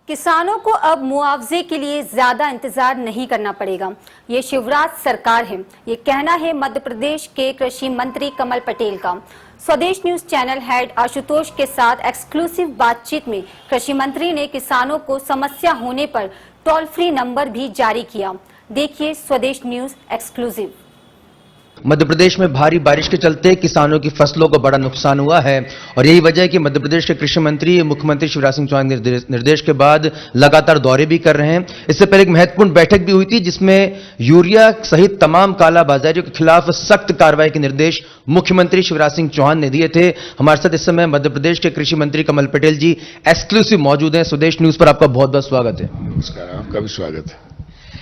किसानों को अब मुआवजे के लिए ज्यादा इंतजार नहीं करना पड़ेगा। ये शिवराज सरकार है, ये कहना है मध्य प्रदेश के कृषि मंत्री कमल पटेल का। स्वदेश न्यूज चैनल हेड आशुतोष के साथ एक्सक्लूसिव बातचीत में कृषि मंत्री ने किसानों को समस्या होने पर टोल फ्री नंबर भी जारी किया। देखिए स्वदेश न्यूज एक्सक्लूसिव। मध्य प्रदेश में भारी बारिश के चलते किसानों की फसलों को बड़ा नुकसान हुआ है और यही वजह है कि मध्य प्रदेश के कृषि मंत्री मुख्यमंत्री शिवराज सिंह चौहान के निर्देश के बाद लगातार दौरे भी कर रहे हैं। इससे पहले एक महत्वपूर्ण बैठक भी हुई थी जिसमें यूरिया सहित तमाम कालाबाजारियों के खिलाफ सख्त कार्रवाई के निर्देश मुख्यमंत्री शिवराज सिंह चौहान ने दिए थे। हमारे साथ इस समय मध्य प्रदेश के कृषि मंत्री कमल पटेल जी एक्सक्लूसिव मौजूद हैं। स्वदेश न्यूज पर आपका बहुत बहुत स्वागत है। नमस्कार, आपका भी स्वागत है।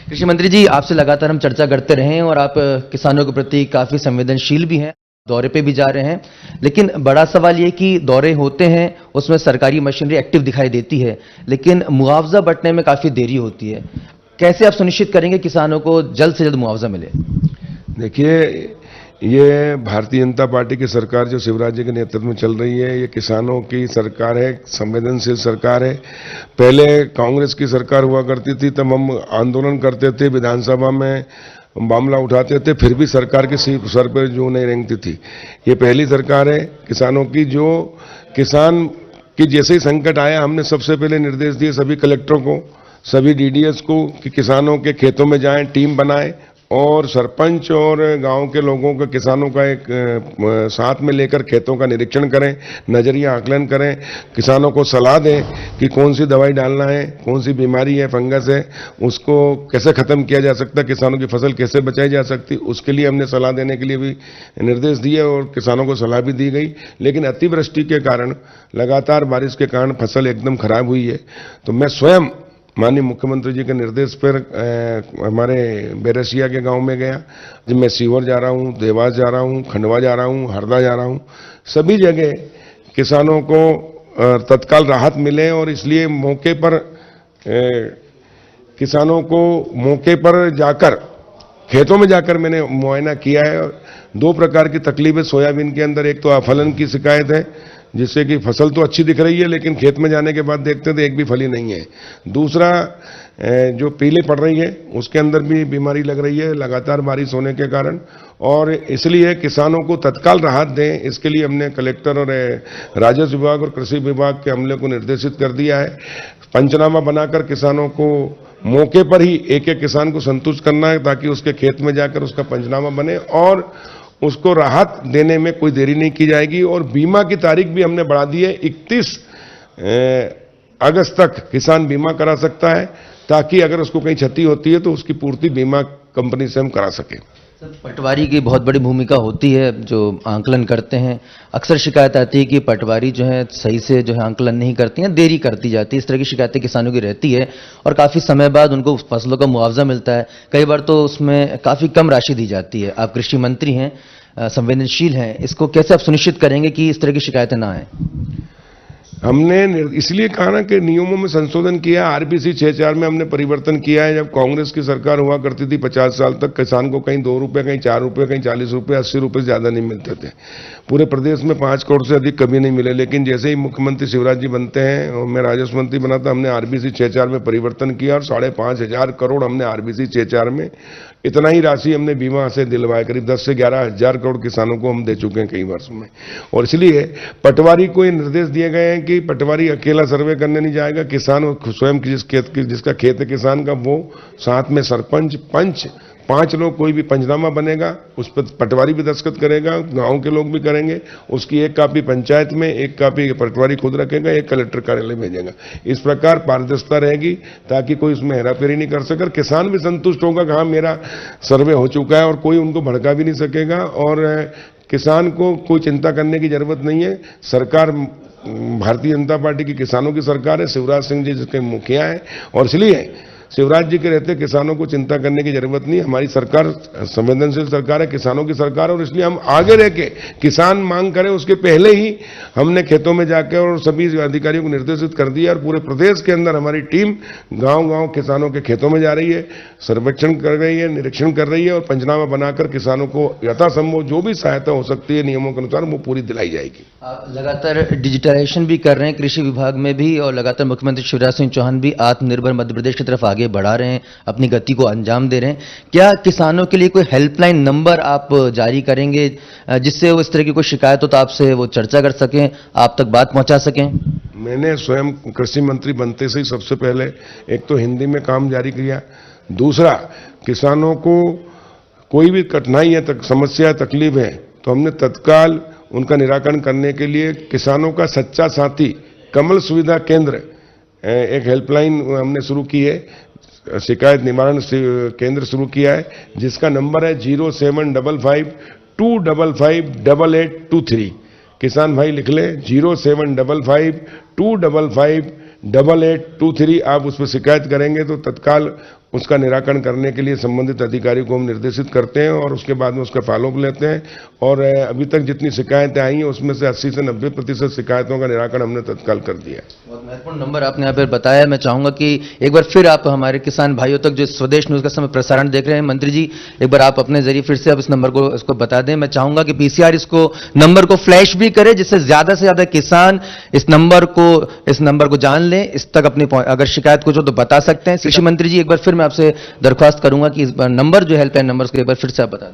कृषि मंत्री जी, आपसे लगातार हम चर्चा करते रहे हैं और आप किसानों के प्रति काफी संवेदनशील भी हैं, दौरे पे भी जा रहे हैं, लेकिन बड़ा सवाल ये कि दौरे होते हैं उसमें सरकारी मशीनरी एक्टिव दिखाई देती है लेकिन मुआवजा बंटने में काफी देरी होती है। कैसे आप सुनिश्चित करेंगे किसानों को जल्द से जल्द मुआवजा मिले? देखिए, ये भारतीय जनता पार्टी की सरकार जो शिवराज जी के नेतृत्व में चल रही है, ये किसानों की सरकार है, संवेदनशील सरकार है। पहले कांग्रेस की सरकार हुआ करती थी, तब हम आंदोलन करते थे, विधानसभा में मामला उठाते थे, फिर भी सरकार के सर पर जो नहीं रेंगती थी। ये पहली सरकार है किसानों की, जो किसान की जैसे ही संकट आया हमने सबसे पहले निर्देश दिए सभी कलेक्टरों को, सभी डीडीएस को कि किसानों के खेतों में जाएं, टीम बनाएं और सरपंच और गांव के लोगों का, किसानों का एक साथ में लेकर खेतों का निरीक्षण करें, नजरिया आकलन करें, किसानों को सलाह दें कि कौन सी दवाई डालना है, कौन सी बीमारी है, फंगस है, उसको कैसे खत्म किया जा सकता है, किसानों की फसल कैसे बचाई जा सकती, उसके लिए हमने सलाह देने के लिए भी निर्देश दिए और किसानों को सलाह भी दी गई। लेकिन अतिवृष्टि के कारण, लगातार बारिश के कारण फसल एकदम खराब हुई है। तो मैं स्वयं माननीय मुख्यमंत्री जी के निर्देश पर हमारे बेरसिया के गांव में गया। जब मैं सीहोर जा रहा हूं, देवास जा रहा हूं, खंडवा जा रहा हूं, हरदा जा रहा हूं, सभी जगह किसानों को तत्काल राहत मिले और इसलिए मौके पर किसानों को मौके पर जाकर, खेतों में जाकर मैंने मुआयना किया है। दो प्रकार की तकलीफ है सोयाबीन के अंदर। एक तो अफलन की शिकायत है जिससे कि फसल तो अच्छी दिख रही है लेकिन खेत में जाने के बाद देखते हैं तो एक भी फली नहीं है। दूसरा जो पीले पड़ रही है उसके अंदर भी बीमारी लग रही है लगातार बारिश होने के कारण, और इसलिए किसानों को तत्काल राहत दें, इसके लिए हमने कलेक्टर और राजस्व विभाग और कृषि विभाग के अमले को निर्देशित कर दिया है। पंचनामा बनाकर किसानों को मौके पर ही एक एक किसान को संतुष्ट करना है ताकि उसके खेत में जाकर उसका पंचनामा बने और उसको राहत देने में कोई देरी नहीं की जाएगी। और बीमा की तारीख भी हमने बढ़ा दी है, 31 अगस्त तक किसान बीमा करा सकता है ताकि अगर उसको कहीं क्षति होती है तो उसकी पूर्ति बीमा कंपनी से हम करा सकें। पटवारी की बहुत बड़ी भूमिका होती है जो आंकलन करते हैं। अक्सर शिकायत आती है कि पटवारी जो है सही से जो है आंकलन नहीं करती हैं, देरी करती जाती है। इस तरह की शिकायतें किसानों की रहती है और काफ़ी समय बाद उनको फसलों का मुआवजा मिलता है। कई बार तो उसमें काफ़ी कम राशि दी जाती है। आप कृषि मंत्री हैं, संवेदनशील हैं, इसको कैसे आप सुनिश्चित करेंगे कि इस तरह की शिकायतें ना आए? हमने इसलिए कहा ना कि नियमों में संशोधन किया। आरबीसी 6(4) में हमने परिवर्तन किया है। जब कांग्रेस की सरकार हुआ करती थी 50 साल तक, किसान को कहीं 2 रुपये, कहीं 4 रुपये, कहीं 40 रुपये, 80 रुपये ज्यादा नहीं मिलते थे। पूरे प्रदेश में 5 करोड़ से अधिक कभी नहीं मिले। लेकिन जैसे ही मुख्यमंत्री शिवराज जी बनते हैं और मैं राजस्व मंत्री बना था, हमने आरबीसी 6(4) में परिवर्तन किया और 5,500 करोड़ हमने आरबीसी 6(4) में, इतना ही राशि हमने बीमा से दिलवाया। करीब 10 से 11,000 करोड़ किसानों को हम दे चुके हैं कई वर्षों में। और इसलिए पटवारी को ये निर्देश दिए गए हैं कि पटवारी अकेला सर्वे करने नहीं जाएगा। किसान स्वयं जिसका खेत है किसान का, वो साथ में सरपंच, पंच, 5 लोग, कोई भी पंचनामा बनेगा उस पर पटवारी भी दस्तखत करेगा, गांव के लोग भी करेंगे। उसकी एक कापी पंचायत में, एक कापी पटवारी खुद रखेगा, एक कलेक्टर कार्यालय भेजेगा। इस प्रकार पारदर्शिता रहेगी ताकि कोई उसमें हेराफेरी नहीं कर सके। किसान भी संतुष्ट होगा कि हाँ मेरा सर्वे हो चुका है और कोई उनको भड़का भी नहीं सकेगा। और किसान को कोई चिंता करने की जरूरत नहीं है। सरकार भारतीय जनता पार्टी की किसानों की सरकार है, शिवराज सिंह जी जिसके मुखिया हैं और इसलिए शिवराज जी के रहते किसानों को चिंता करने की जरूरत नहीं। हमारी सरकार संवेदनशील सरकार है, किसानों की सरकार है, और इसलिए हम आगे रह के किसान मांग करें उसके पहले ही हमने खेतों में जाकर और सभी अधिकारियों को निर्देशित कर दिया, और पूरे प्रदेश के अंदर हमारी टीम गांव-गांव किसानों के खेतों में जा रही है, सर्वेक्षण कर रही है, निरीक्षण कर रही है, और पंचनामा बनाकर किसानों को यथासंभव जो भी सहायता हो सकती है नियमों के अनुसार वो पूरी दिलाई जाएगी। आप लगातार डिजिटलाइजेशन भी कर रहे हैं कृषि विभाग में भी, और लगातार मुख्यमंत्री शिवराज सिंह चौहान भी आत्मनिर्भर मध्य प्रदेश की तरफ आगे बढ़ा रहे हैं, अपनी गति को अंजाम दे रहे हैं। क्या किसानों के लिए कोई हेल्पलाइन नंबर आप जारी करेंगे जिससे वो इस तरह की कोई शिकायत हो तो आपसे वो चर्चा कर सकें, आप तक बात पहुंचा सकें? मैंने स्वयं कृषि मंत्री बनते से ही सबसे पहले एक तो हिंदी में काम जारी किया, दूसरा किसानों को कोई भी कठिनाई है, समस्या, तकलीफ है तो हमने तत्काल उनका निराकरण करने के लिए किसानों का सच्चा साथी कमल सुविधा केंद्र एक हेल्पलाइन हमने शुरू की है, शिकायत निवारण केंद्र शुरू किया है, जिसका नंबर है 0755-255-8823। किसान भाई लिख ले 0755-255-8823। आप उस पर शिकायत करेंगे तो तत्काल उसका निराकरण करने के लिए संबंधित अधिकारी को हम निर्देशित करते हैं, और उसके बाद में उसका फॉलोअप लेते हैं। और अभी तक जितनी शिकायतें आई हैं उसमें से 80 से 90% शिकायतों का निराकरण हमने तत्काल कर दिया है। बहुत महत्वपूर्ण नंबर आपने यहाँ पर बताया। मैं चाहूंगा कि एक बार फिर आप हमारे किसान भाइयों तक जो स्वदेश न्यूज का समय प्रसारण देख रहे हैं, मंत्री जी एक बार आप अपने जरिए फिर से आप इस नंबर को इसको बता दें। मैं चाहूंगा कि पीसीआर इसको नंबर को फ्लैश भी करे जिससे ज्यादा से ज्यादा किसान इस नंबर को जान लें, इस तक अपनी अगर शिकायत कुछ हो तो बता सकते हैं। कृषि मंत्री जी एक बार फिर मैं आपसे दरख्वास्त करूंगा कि इस बार नंबर जो हेल्पलाइन नंबर को एक बार फिर से आप बता दें।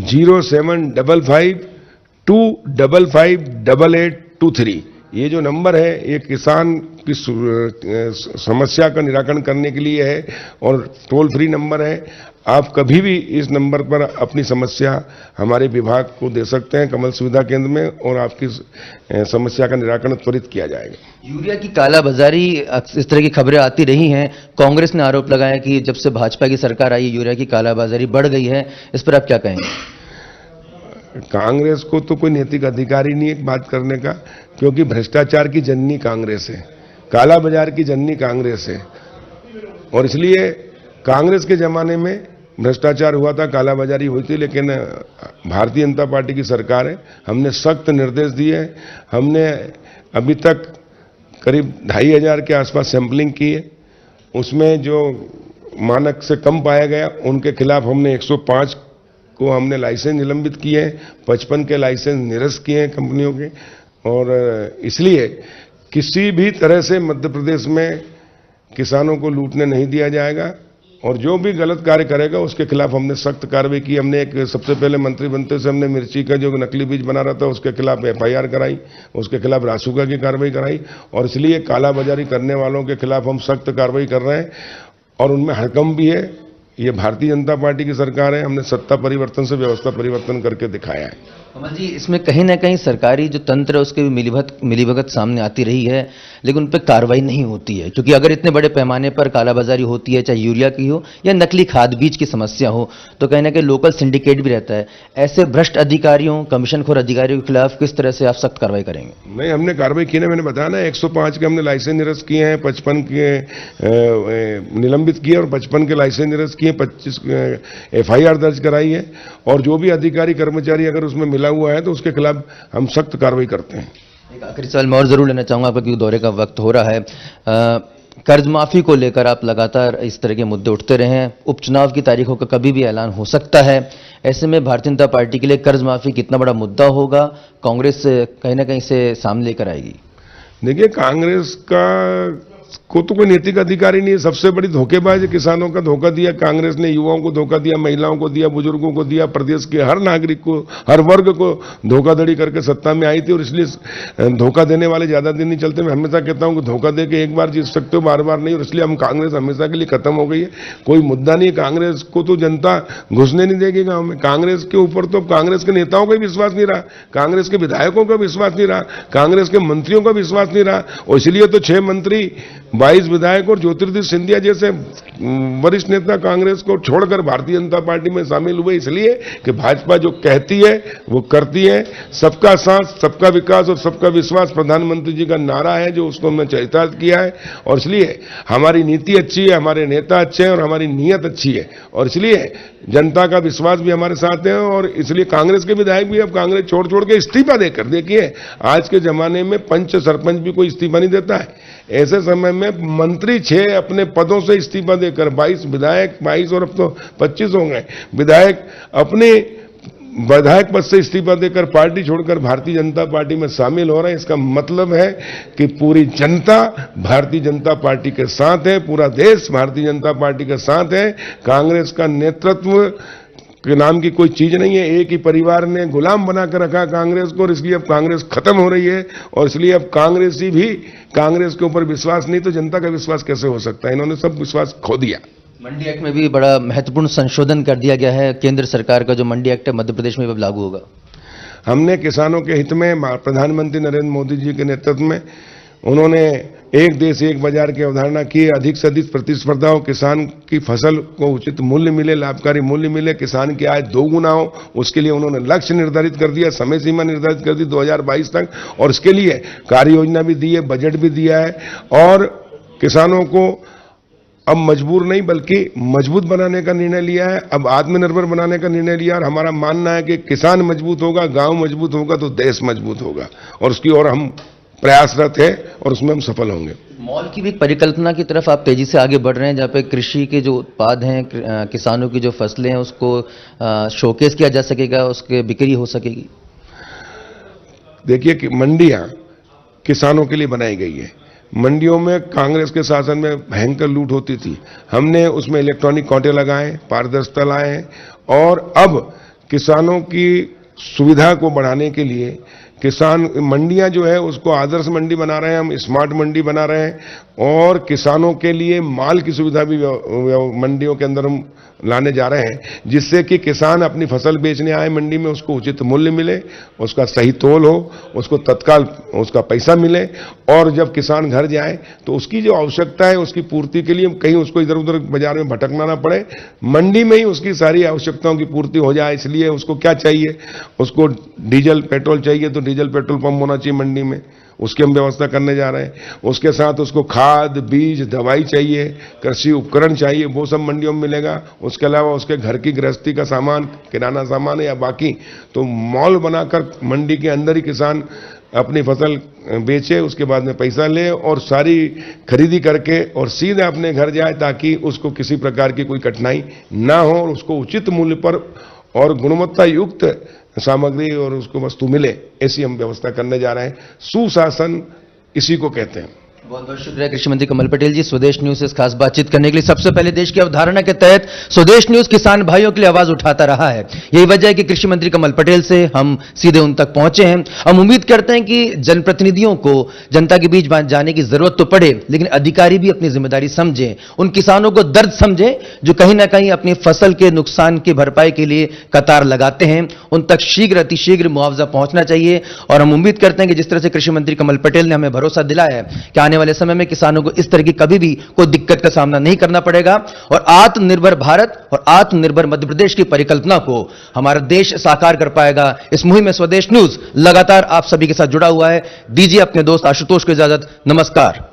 0755-255-8823। ये जो नंबर है ये किसान की समस्या का निराकरण करने के लिए है और टोल फ्री नंबर है। आप कभी भी इस नंबर पर अपनी समस्या हमारे विभाग को दे सकते हैं कमल सुविधा केंद्र में, और आपकी समस्या का निराकरण त्वरित किया जाएगा। यूरिया की कालाबाजारी इस तरह की खबरें आती रही हैं। कांग्रेस ने आरोप लगाया कि जब से भाजपा की सरकार आई यूरिया की कालाबाजारी बढ़ गई है, इस पर आप क्या कहेंगे? कांग्रेस को तो कोई नैतिक अधिकार ही नहीं है बात करने का, क्योंकि भ्रष्टाचार की जननी कांग्रेस है, काला बाजार की जननी कांग्रेस है, और इसलिए कांग्रेस के जमाने में भ्रष्टाचार हुआ था, कालाबाजारी हुई थी, लेकिन भारतीय जनता पार्टी की सरकार है, हमने सख्त निर्देश दिए हैं। हमने अभी तक करीब 2500 के आसपास सैंपलिंग की है, उसमें जो मानक से कम पाया गया उनके खिलाफ हमने 105 को हमने लाइसेंस निलंबित किए हैं, 55 के लाइसेंस निरस्त किए हैं कंपनियों के। और इसलिए किसी भी तरह से मध्य प्रदेश में किसानों को लूटने नहीं दिया जाएगा, और जो भी गलत कार्य करेगा उसके खिलाफ हमने सख्त कार्रवाई की। हमने एक सबसे पहले मंत्री बनते से हमने मिर्ची का जो नकली बीज बना रहा था उसके खिलाफ FIR कराई, उसके खिलाफ रासुका की कार्रवाई कराई, और इसलिए कालाबाजारी करने वालों के खिलाफ हम सख्त कार्रवाई कर रहे हैं, और उनमें हड़कंप भी है। ये भारतीय जनता पार्टी की सरकार है, हमने सत्ता परिवर्तन से व्यवस्था परिवर्तन करके दिखाया है। कमल जी, इसमें कहीं ना कहीं सरकारी जो तंत्र है उसके भी मिलीभगत सामने आती रही है, लेकिन उन पर कार्रवाई नहीं होती है, क्योंकि अगर इतने बड़े पैमाने पर कालाबाजारी होती है, चाहे यूरिया की हो या नकली खाद बीज की समस्या हो, तो कहीं ना कहीं लोकल सिंडिकेट भी रहता है। ऐसे भ्रष्ट अधिकारियों, कमीशनखोर अधिकारियों के खिलाफ किस तरह से आप सख्त कार्रवाई करेंगे? नहीं, हमने कार्रवाई की ना, मैंने बताया ना, 105 के हमने लाइसेंस निरस्त किए हैं, 55 के निलंबित किए और 55 के लाइसेंस निरस्त किए, 25 FIR दर्ज कराई है, और जो भी अधिकारी कर्मचारी अगर उसमें मिला हुआ है तो उसके खिलाफ हम सख्त कार्रवाई करते हैं। एक आखिरी सवाल मैं और जरूर लेना चाहूंगा आपका, क्योंकि दौरे का वक्त हो रहा है। कर्ज माफी को लेकर आप लगातार इस तरह के मुद्दे उठते रहे हैं, उपचुनाव की तारीखों का कभी भी ऐलान हो सकता है, ऐसे में भारतीय जनता पार्टी के लिए कर्ज माफी कितना बड़ा मुद्दा होगा, कांग्रेस कहीं ना कहीं से सामने लेकर आएगी? देखिए, कांग्रेस को तो कोई नैतिक अधिकारी नहीं है। सबसे बड़ी धोखेबाज किसानों का धोखा दिया कांग्रेस ने, युवाओं को धोखा दिया, महिलाओं को दिया, बुजुर्गों को दिया, प्रदेश के हर नागरिक को, हर वर्ग को धोखाधड़ी करके सत्ता में आई थी, और इसलिए धोखा देने वाले ज्यादा दिन नहीं चलते। मैं हमेशा कहता हूं कि धोखा दे के एक बार जीत सकते हो, बार बार नहीं, और इसलिए हम कांग्रेस हमेशा के लिए खत्म हो गई है, कोई मुद्दा नहीं। कांग्रेस को तो जनता घुसने नहीं देगी गांव में। कांग्रेस के ऊपर तो कांग्रेस के नेताओं का विश्वास नहीं रहा, कांग्रेस के विधायकों का विश्वास नहीं रहा, कांग्रेस के मंत्रियों का विश्वास नहीं रहा, और इसलिए तो 6 मंत्री 22 विधायक और ज्योतिरादित्य सिंधिया जैसे वरिष्ठ नेता कांग्रेस को छोड़कर भारतीय जनता पार्टी में शामिल हुए, इसलिए कि भाजपा जो कहती है वो करती है। सबका साथ, सबका विकास और सबका विश्वास प्रधानमंत्री जी का नारा है, जो उसको हमने चरितार्थ किया है। और इसलिए हमारी नीति अच्छी है, हमारे नेता अच्छे हैं और हमारी नीयत अच्छी है, और इसलिए जनता का विश्वास भी हमारे साथ है। और इसलिए कांग्रेस के विधायक भी अब कांग्रेस छोड़ छोड़ के इस्तीफा देकर, देखिए आज के जमाने में पंच सरपंच भी कोई इस्तीफा नहीं देता है, ऐसे समय में मंत्री 6 अपने पदों से इस्तीफा देकर 22 विधायक, 22 और अब तो 25 हो गए विधायक अपने विधायक पद से इस्तीफा देकर पार्टी छोड़कर भारतीय जनता पार्टी में शामिल हो रहे हैं। इसका मतलब है कि पूरी जनता भारतीय जनता पार्टी के साथ है, पूरा देश भारतीय जनता पार्टी के साथ है। कांग्रेस का नेतृत्व के नाम की कोई चीज नहीं है, एक ही परिवार ने गुलाम बनाकर रखा कांग्रेस को, और इसलिए अब कांग्रेस खत्म हो रही है। और इसलिए अब कांग्रेसी भी कांग्रेस के ऊपर विश्वास नहीं, तो जनता का विश्वास कैसे हो सकता है? इन्होंने सब विश्वास खो दिया। मंडी एक्ट में भी बड़ा महत्वपूर्ण संशोधन कर दिया गया है। केंद्र सरकार का जो मंडी एक्ट है मध्य प्रदेश में अब लागू होगा। हमने किसानों के हित में प्रधानमंत्री नरेंद्र मोदी जी के नेतृत्व में उन्होंने एक देश एक बाजार की अवधारणा की, अधिक से अधिक प्रतिस्पर्धा हो, किसान की फसल को उचित मूल्य मिले, लाभकारी मूल्य मिले, किसान की आय 2 गुना हो, उसके लिए उन्होंने लक्ष्य निर्धारित कर दिया, समय सीमा निर्धारित कर दी 2022 तक, और इसके लिए कार्य योजना भी दी है, बजट भी दिया है। और किसानों को अब मजबूर नहीं बल्कि मजबूत बनाने का निर्णय लिया है, अब आत्मनिर्भर बनाने का निर्णय लिया। और हमारा मानना है कि किसान मजबूत होगा, गांव मजबूत होगा तो देश मजबूत होगा, और उसकी ओर हम प्रयासरत है और उसमें हम सफल होंगे। मॉल की भी परिकल्पना की तरफ आप तेजी से आगे बढ़ रहे हैं, जहाँ पे कृषि के जो उत्पाद हैं, किसानों की जो फसलें हैं, उसको शोकेस किया जा सकेगा, उसके बिक्री हो सकेगी। देखिए कि मंडियां किसानों के लिए बनाई गई है। मंडियों में कांग्रेस के शासन में भयंकर लूट होती थी, हमने उसमें इलेक्ट्रॉनिक कांटे लगाए, पारदर्शिता लाए, और अब किसानों की सुविधा को बढ़ाने के लिए किसान मंडियां जो है उसको आदर्श मंडी बना रहे हैं, हम स्मार्ट मंडी बना रहे हैं, और किसानों के लिए माल की सुविधा भी मंडियों के अंदर हम लाने जा रहे हैं, जिससे कि किसान अपनी फसल बेचने आए मंडी में, उसको उचित मूल्य मिले, उसका सही तोल हो, उसको तत्काल उसका पैसा मिले, और जब किसान घर जाए तो उसकी जो आवश्यकता है उसकी पूर्ति के लिए कहीं उसको इधर उधर बाजार में भटकना ना पड़े, मंडी में ही उसकी सारी आवश्यकताओं की पूर्ति हो जाए। इसलिए उसको क्या चाहिए, उसको डीजल पेट्रोल चाहिए तो डीजल पेट्रोल पंप होना चाहिए मंडी में, उसकी हम व्यवस्था करने जा रहे हैं। उसके साथ उसको खाद, बीज, दवाई चाहिए, कृषि उपकरण चाहिए, वो सब मंडियों में मिलेगा। उसके अलावा उसके घर की गृहस्थी का सामान, किराना सामान है या बाकी, तो मॉल बनाकर मंडी के अंदर ही किसान अपनी फसल बेचे, उसके बाद में पैसा ले और सारी खरीदी करके और सीधे अपने घर जाए, ताकि उसको किसी प्रकार की कोई कठिनाई ना हो और उसको उचित मूल्य पर और गुणवत्ता युक्त सामग्री और उसको वस्तु मिले, ऐसी हम व्यवस्था करने जा रहे हैं। सुशासन इसी को कहते हैं। बहुत बहुत शुक्रिया कृषि मंत्री कमल पटेल जी, स्वदेश न्यूज से खास बातचीत करने के लिए। सबसे पहले देश की अवधारणा के तहत स्वदेश न्यूज किसान भाइयों के लिए आवाज उठाता रहा है। यही वजह है कि कृषि मंत्री कमल पटेल से हम सीधे उन तक पहुंचे हैं। हम उम्मीद करते हैं कि जनप्रतिनिधियों को जनता के बीच जाने की जरूरत तो पड़े, लेकिन अधिकारी भी अपनी जिम्मेदारी समझें, उन किसानों को दर्द समझें जो कहीं ना कहीं अपनी फसल के नुकसान की भरपाई के लिए कतार लगाते हैं। उन तक शीघ्र अतिशीघ्र मुआवजा पहुंचना चाहिए। और हम उम्मीद करते हैं कि जिस तरह से कृषि मंत्री कमल पटेल ने हमें भरोसा दिलाया है कि आने वाले समय में किसानों को इस तरह की कभी भी कोई दिक्कत का सामना नहीं करना पड़ेगा, और आत्मनिर्भर भारत और आत्मनिर्भर मध्य प्रदेश की परिकल्पना को हमारा देश साकार कर पाएगा। इस मुहिम में स्वदेश न्यूज लगातार आप सभी के साथ जुड़ा हुआ है। दीजिए अपने दोस्त आशुतोष को इजाजत। नमस्कार।